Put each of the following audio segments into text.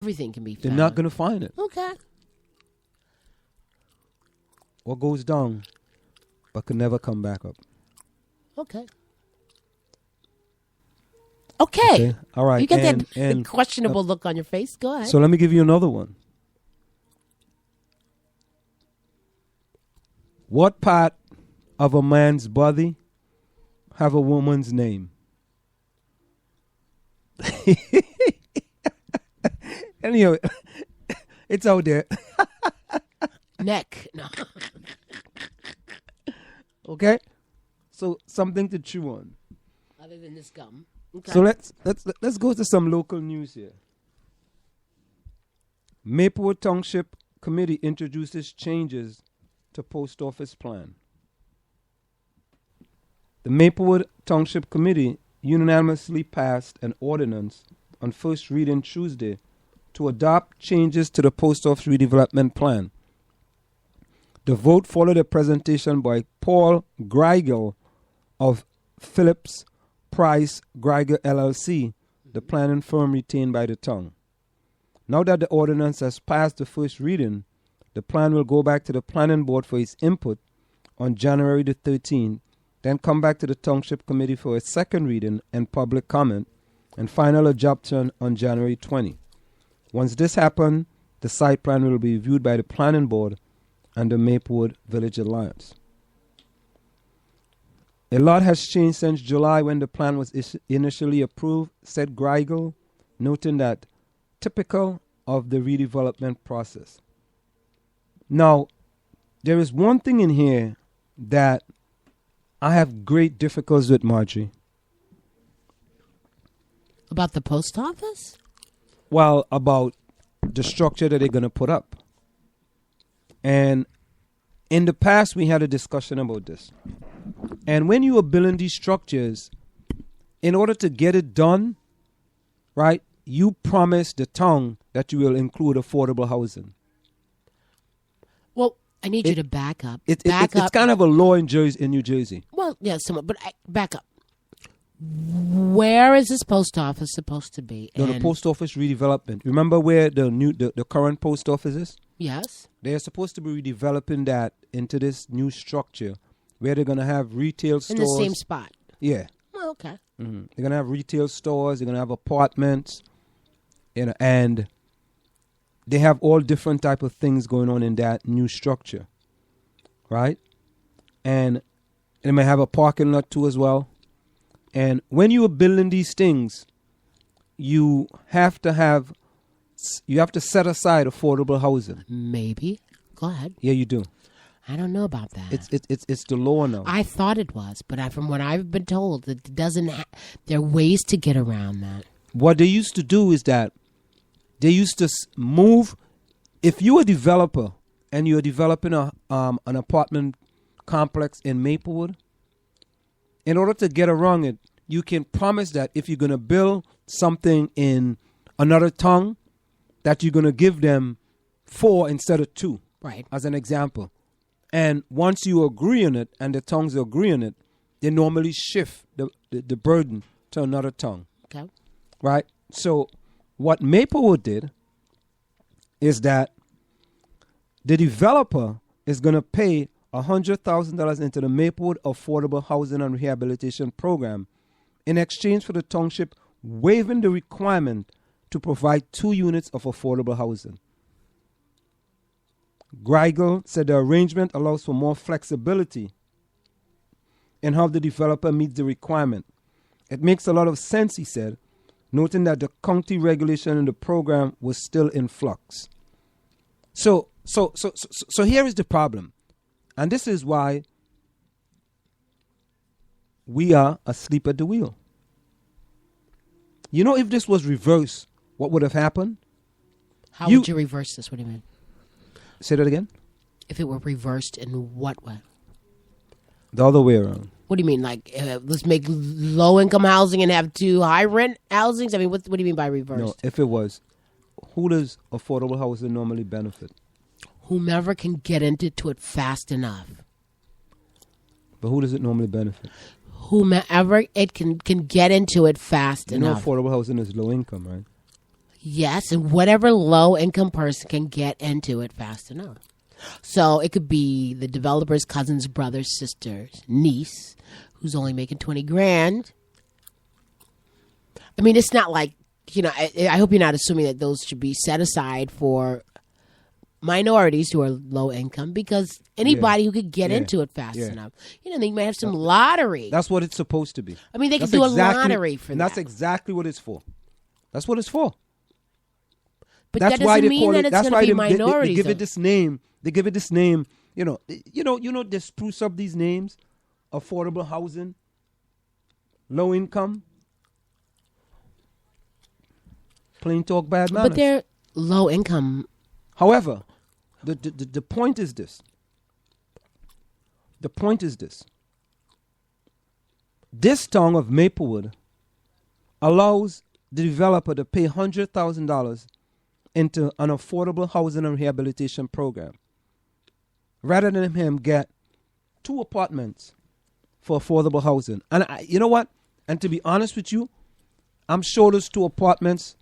Everything can be found. They're not going to find it. Okay. What goes down, but can never come back up. Okay. Okay. All right. You get that questionable look on your face. Go ahead. So let me give you another one. What part of a man's body have a woman's name? Anyway, it's out there. Neck. No. Okay? So something to chew on. Other than this gum. Okay. So let's go to some local news here. Maplewood Township Committee introduces changes to post office plan. The Maplewood Township Committee unanimously passed an ordinance on first reading Tuesday to adopt changes to the post office redevelopment plan. The vote followed a presentation by Paul Greigel of Phillips Price Greiger LLC, the planning firm retained by the town. Now that the ordinance has passed the first reading, the plan will go back to the planning board for its input on January the 13th, then come back to the Township Committee for a second reading and public comment, and final adoption on January 20. Once this happens, the site plan will be reviewed by the planning board and the Maplewood Village Alliance. A lot has changed since July when the plan was initially approved, said Greigel, noting that typical of the redevelopment process. Now, there is one thing in here that I have great difficulties with, Marjorie. About the post office? Well, about the structure that they're going to put up. And in the past, we had a discussion about this. And when you are building these structures, in order to get it done, right, you promise the town that you will include affordable housing. Well, I need you to back up. It's kind of a law in New Jersey. Well, yeah, somewhat, but back up. Where is this post office supposed to be? No, the post office redevelopment. Remember where the current post office is? Yes. They're supposed to be redeveloping that into this new structure where they're going to have retail stores. In the same spot? Yeah. Oh, okay. Mm-hmm. They're going to have retail stores. They're going to have apartments. And they have all different type of things going on in that new structure. Right? And they may have a parking lot too as well. And when you are building these things, you have to set aside affordable housing. Maybe. Go ahead. Yeah, you do. I don't know about that. It's the law now. I thought it was, but from what I've been told, it doesn't. There are ways to get around that. What they used to do is that they used to move. If you're a developer and you're developing an apartment complex in Maplewood, in order to get around it, you can promise that if you're going to build something in another town, that you're going to give them 4 instead of 2. Right. As an example. And once you agree on it and the towns agree on it, they normally shift the burden to another town. Okay. Right? So what Maplewood did is that the developer is going to pay $100,000 into the Maplewood Affordable Housing and Rehabilitation Program in exchange for the township waiving the requirement to provide 2 units of affordable housing. Greigel said the arrangement allows for more flexibility in how the developer meets the requirement. It makes a lot of sense, he said, noting that the county regulation in the program was still in flux. So here is the problem. And this is why we are asleep at the wheel. You know, if this was reversed, what would have happened? How would you reverse this? What do you mean? Say that again? If it were reversed, in what way? The other way around. What do you mean? Like, let's make low-income housing and have 2 high-rent housings? I mean, what do you mean by reversed? No, if it was, who does affordable housing normally benefit? Whomever can get into it fast enough. But who does it normally benefit? Whomever it can get into it fast enough. You know affordable housing is low income, right? Yes, and whatever low-income person can get into it fast enough. So it could be the developer's cousin's brother's sister's niece who's only making 20 grand. I mean, it's not like, I hope you're not assuming that those should be set aside for minorities who are low income, because anybody who could get into it fast enough. They might have some lottery. That's what it's supposed to be. I mean, they could do a lottery for that. That's exactly what it's for. That's what it's for. But that doesn't mean that it's going to be minorities. They give it this name. They give it this name. They spruce up these names: affordable housing, low income. Plain talk, bad manners. But they're low income. However, the point is this. The point is this. This town of Maplewood allows the developer to pay $100,000 into an affordable housing and rehabilitation program, rather than him get 2 apartments for affordable housing. And you know what? And to be honest with you, I'm sure those 2 apartments,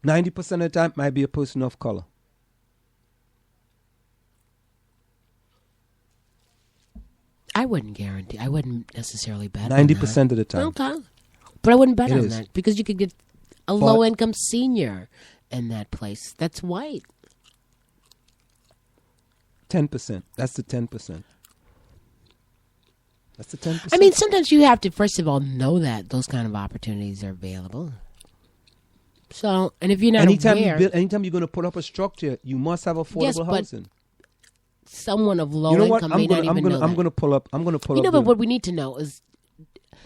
90% of the time, might be a person of color. I wouldn't guarantee. I wouldn't necessarily bet 90% on that. of the time. Okay. But I wouldn't bet It on is. that, because you could get a low-income senior in that place that's white. 10%. That's the 10%. That's the 10%. I mean, sometimes you have to, first of all, know that those kind of opportunities are available. So, and if you're not aware... Anytime you're going to put up a structure, you must have affordable housing. Someone of low income may not even know that. I'm going to pull up. But what we need to know is,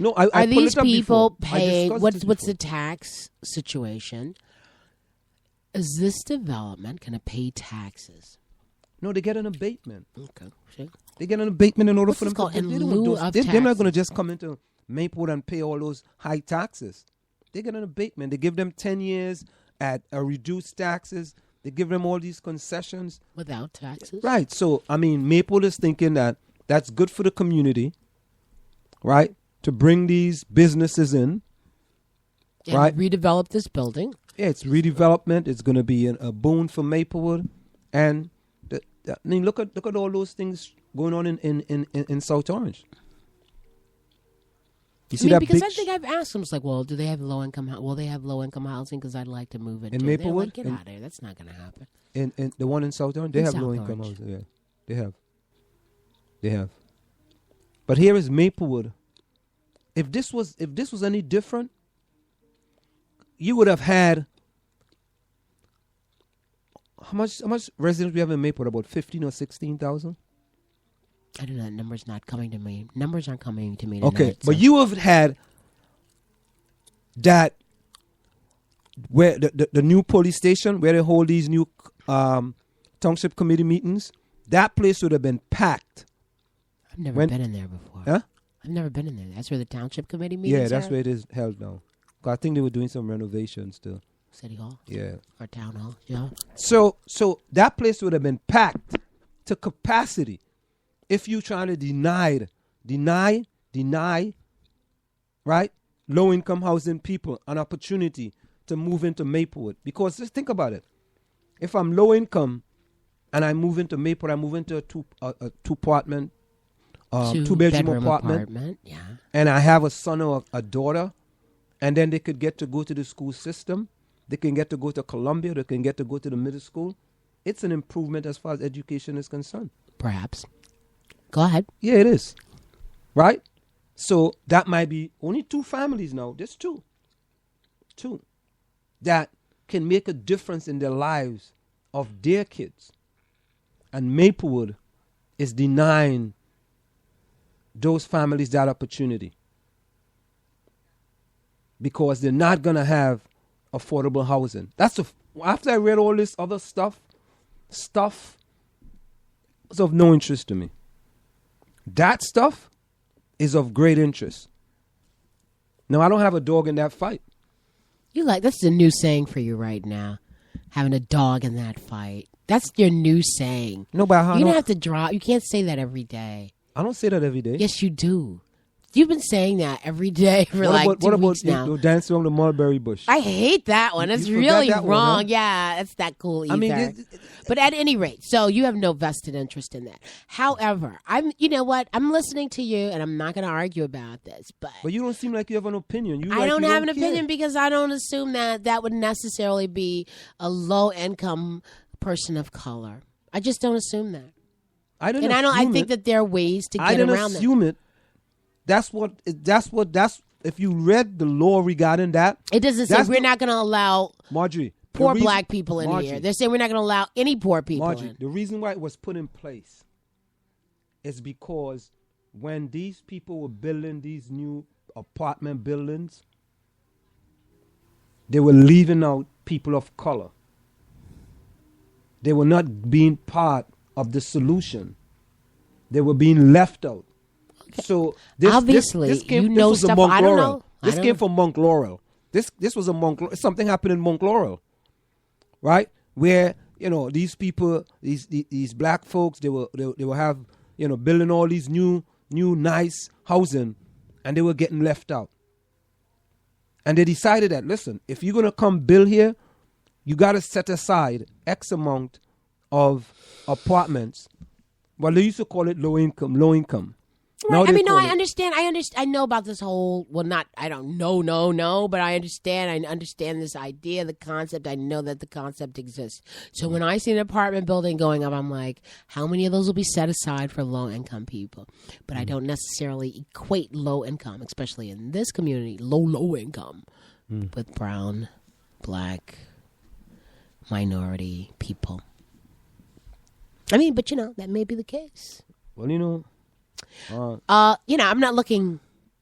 are these people paying? What's the tax situation? Is this development going to pay taxes? No, they get an abatement. Okay, see? They get an abatement in order for them called? to... In lieu of they're not going to taxes. just come into Maplewood and pay all those high taxes. They get an abatement. They give them 10 years at a reduced taxes. They give them all these concessions. Without taxes? Right. So, I mean, Maplewood is thinking that that's good for the community, right? To bring these businesses in, And right? redevelop this building. Yeah, it's redevelopment. It's going to be a boon for Maplewood. And, I mean, look at all those things going on in South Orange. You see that because big I think I've asked them, it's like, well, do they have low income? Will they have low income housing? Because I'd like to move into In Maplewood? Get out of there. That's not going to happen. in the one in South Orange, they In have South low income Orange. housing. Yeah, they have. But here is Maplewood. If this was any different, you would have had how much residents we have in Maplewood? About 15 or 16,000. I don't know. That number's not coming to me. Numbers aren't coming to me. Okay, tonight, but so. you have had that where the new police station where they hold these new township committee meetings. That place would have been packed. I've never been in there before. Huh? I've never been in there. That's where the township committee meetings Yeah, that's are? where it is held now. 'Cause I think they were doing some renovations too. City Hall? Yeah. Or Town Hall? Yeah. So that place would have been packed to capacity if you trying to deny, right? Low income housing people an opportunity to move into Maplewood. Because just think about it. If I'm low income and I move into Maplewood, I move into a two apartment, two bedroom apartment. Yeah. And I have a son or a daughter, and then they could get to go to the school system. They can get to go to Columbia. They can get to go to the middle school. It's an improvement as far as education is concerned. Perhaps. Go ahead. Yeah, it is. Right? So that might be only 2 families now. There's 2. 2 that can make a difference in the lives of their kids. And Maplewood is denying those families that opportunity because they're not going to have affordable housing. After I read all this other stuff is of no interest to me. That stuff is of great interest. Now, I don't have a dog in that fight. That's the new saying for you right now. Having a dog in that fight. That's your new saying. No, but you don't have to drop. You can't say that every day. I don't say that every day. Yes, you do. You've been saying that every day for two weeks now. What about dancing on the mulberry bush? I hate that one. That's really that wrong. One, huh? Yeah, that's not cool either. I mean, but at any rate, so you have no vested interest in that. However, you know what? I'm listening to you, and I'm not going to argue about this. But you don't seem like you have an opinion. I don't have an opinion because I don't assume that would necessarily be a low-income person of color. I just don't assume that. I think that there are ways to get around that. I don't assume it. That's if you read the law regarding that. It doesn't say we're not going to allow Marjorie, poor black people in here. They're saying we're not going to allow any poor people in. The reason why it was put in place is because when these people were building these new apartment buildings, they were leaving out people of color. They were not being part of the solution. They were being left out. Okay. So this came from Monk Laurel. This came from Monk Laurel. This was a Monk. Something happened in Monk Laurel, right? Where these people, these black folks, they will have building all these new nice housing, and they were getting left out. And they decided that, listen, if you're gonna come build here, you got to set aside X amount of apartments. Well, they used to call it low income. Right. I understand. I know about this whole. Well, not. I don't know. But I understand. I understand this idea, the concept. I know that the concept exists. So when I see an apartment building going up, I'm like, how many of those will be set aside for low income people? But I don't necessarily equate low income, especially in this community, low income, with brown, black, minority people. I mean, but that may be the case. Well, I'm not looking,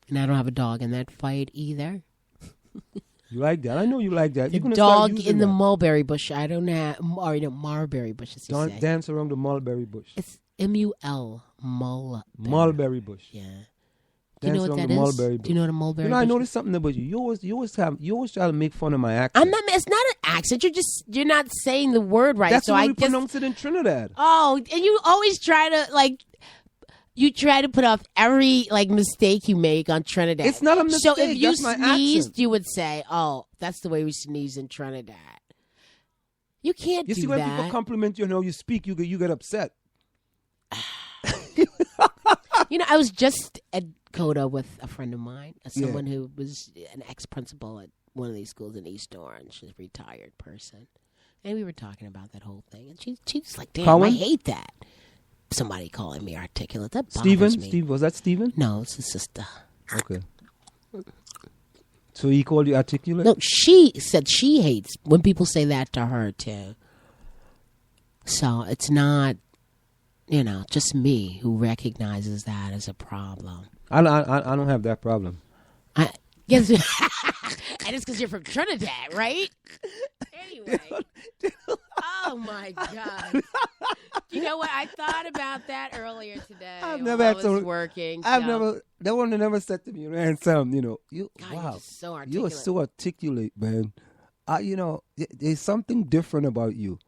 and I don't have a dog in that fight either. You like that? I know you like that. The dog in the mulberry bush. I don't have, mulberry bush. Don't dance around the mulberry bush. It's M-U-L, mulberry bush. Yeah. Do you know what that is? Do you know what a mulberry bush is? I noticed something about you. You always try to make fun of my accent. It's not an accent. You're not saying the word right. That's how we pronounce it in Trinidad. Oh, and you always try to you try to put off every mistake you make on Trinidad. It's not a mistake. So if you sneezed, you would say, "Oh, that's the way we sneeze in Trinidad." You can't do that. You see, when people compliment you, you speak, you get upset. I was just at Coda with a friend of mine, someone who was an ex-principal at one of these schools in East Orange, a retired person. And we were talking about that whole thing. And she's like, damn, Colin? I hate that. Somebody calling me articulate. That bothers me. Steve, was that Stephen? No, it's his sister. Okay. So he called you articulate? No, she said she hates when people say that to her, too. So it's not, just me who recognizes that as a problem. I don't have that problem. Yes, and it's because you're from Trinidad, right? Anyway. Oh, my God. You know what? I thought about that earlier today. I've never had someone working. That one never said to me, man, Sam, God, wow, you are so articulate, man. There's something different about you,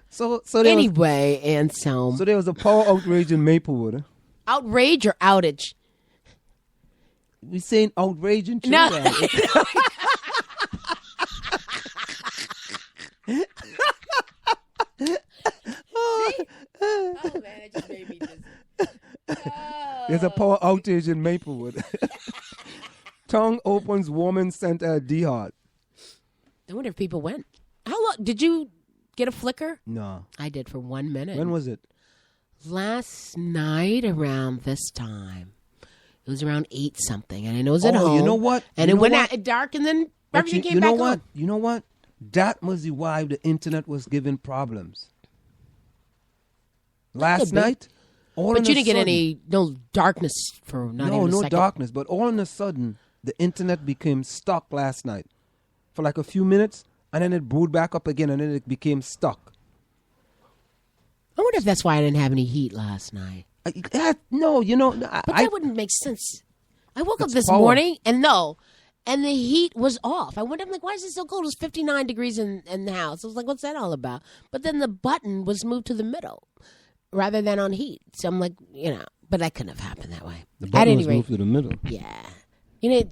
So anyway, Anselm. So there was a power outrage in Maplewood. Huh? Outrage or outage? We saying outrage in Trinidad. No. Oh man, it just made me just. Oh. There's a power outage in Maplewood. Tongue opens woman center at D-Hart. I wonder if people went. How long did you get a flicker? No, I did for 1 minute. When was it? Last night around this time. It was around 8 something, and I know it was at home. You know what? And it went out dark, and then everything came back on. You know what? That was why the internet was giving problems. Last night, but you didn't get no darkness for not even a second. No darkness, but all of a sudden, the internet became stuck last night for like a few minutes, and then it booted back up again, and then it became stuck. I wonder if that's why I didn't have any heat last night. No, but that wouldn't make sense. I woke up this morning and the heat was off. I'm like, why is it so cold? It was 59 degrees in the house. I was like, what's that all about? But then the button was moved to the middle rather than on heat. So I'm like, But that couldn't have happened that way. The At button any was rate, moved to the middle. yeah. You know,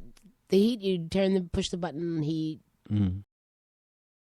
the heat. You push the button, heat. Mm.